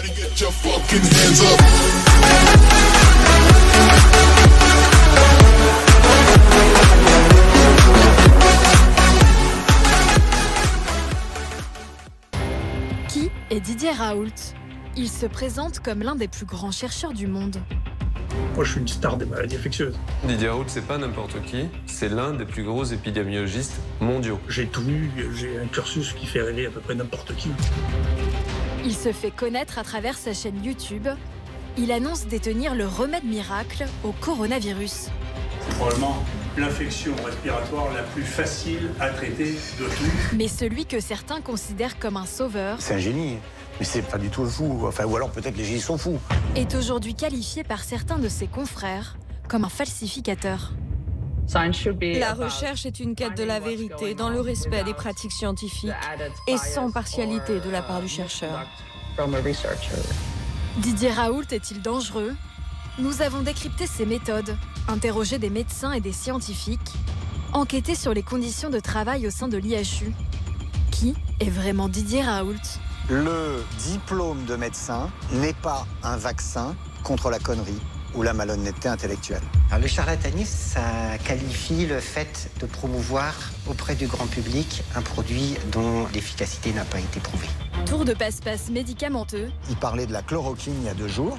Qui est Didier Raoult? Il se présente comme l'un des plus grands chercheurs du monde. Moi, je suis une star des maladies infectieuses. Didier Raoult, c'est pas n'importe qui, c'est l'un des plus gros épidémiologistes mondiaux. J'ai tout lu, j'ai un cursus qui fait rêver à peu près n'importe qui. Il se fait connaître à travers sa chaîne YouTube. Il annonce détenir le remède miracle au coronavirus. C'est probablement l'infection respiratoire la plus facile à traiter de tout. Mais celui que certains considèrent comme un sauveur C'est un génie, mais c'est pas du tout fou. Enfin, ou alors peut-être les génies sont fous. est aujourd'hui qualifié par certains de ses confrères comme un falsificateur. La recherche est une quête de la vérité dans le respect des pratiques scientifiques et sans partialité de la part du chercheur. Didier Raoult est-il dangereux? Nous avons décrypté ses méthodes, interrogé des médecins et des scientifiques, enquêté sur les conditions de travail au sein de l'IHU. Qui est vraiment Didier Raoult? Le diplôme de médecin n'est pas un vaccin contre la connerie ou la malhonnêteté intellectuelle. Alors, le charlatanisme, ça qualifie le fait de promouvoir auprès du grand public un produit dont l'efficacité n'a pas été prouvée. Tour de passe-passe médicamenteux, Il parlait de la chloroquine il y a 2 jours,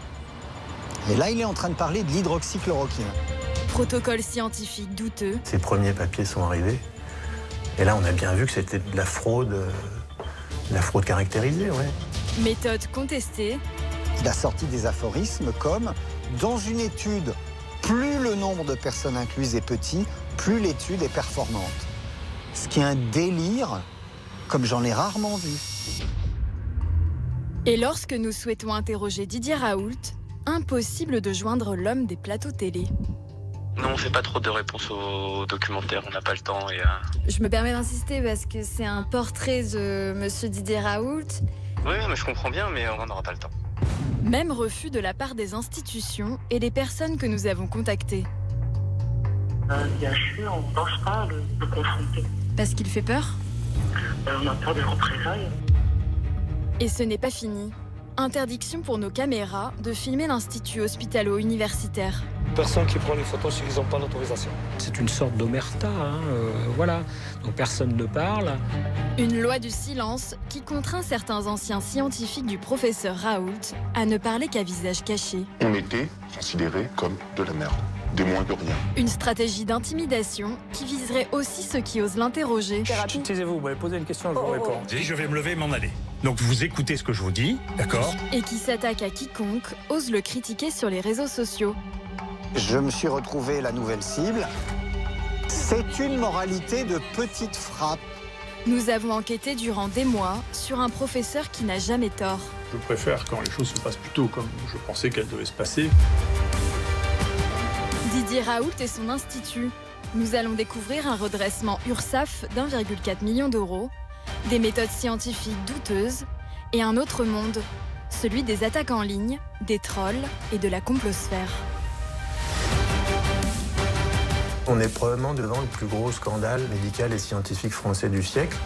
et là il est en train de parler de l'hydroxychloroquine. protocole scientifique douteux, Ces premiers papiers sont arrivés. Et là, on a bien vu que c'était de la fraude caractérisée, ouais. méthode contestée, Il a sorti des aphorismes comme « Dans une étude, plus le nombre de personnes incluses est petit, plus l'étude est performante ». Ce qui est un délire comme j'en ai rarement vu. Et lorsque nous souhaitons interroger Didier Raoult, impossible de joindre l'homme des plateaux télé. Non, on fait pas trop de réponses aux documentaires, on n'a pas le temps et... Je me permets d'insister parce que c'est un portrait de monsieur Didier Raoult. Oui, mais je comprends bien, mais on n'aura pas le temps. Même refus de la part des institutions et des personnes que nous avons contactées. Bien sûr, on ne pense pas le confronter. Parce qu'il fait peur? On a peur des représailles. Et ce n'est pas fini. Interdiction pour nos caméras de filmer l'institut hospitalo-universitaire. Personne qui prend les photos s'ils n'ont pas l'autorisation. C'est une sorte d'omerta, voilà. Donc personne ne parle. Une loi du silence qui contraint certains anciens scientifiques du professeur Raoult à ne parler qu'à visage caché. On était considérés comme de la merde, des moins de rien. Une stratégie d'intimidation qui viserait aussi ceux qui osent l'interroger. Taisez-vous, vous m'avez posé une question, je vous réponds. Je vais me lever et m'en aller. Donc vous écoutez ce que je vous dis, d'accord? Et qui s'attaque à quiconque ose le critiquer sur les réseaux sociaux. Je me suis retrouvé la nouvelle cible. C'est une moralité de petite frappe. Nous avons enquêté durant des mois sur un professeur qui n'a jamais tort. Je préfère quand les choses se passent plutôt comme je pensais qu'elles devaient se passer. Didier Raoult et son institut. Nous allons découvrir un redressement URSAF d'1,4 million d'euros, des méthodes scientifiques douteuses et un autre monde, celui des attaques en ligne, des trolls et de la complosphère. On est probablement devant le plus gros scandale médical et scientifique français du siècle.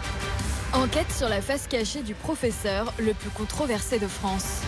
Enquête sur la face cachée du professeur le plus controversé de France.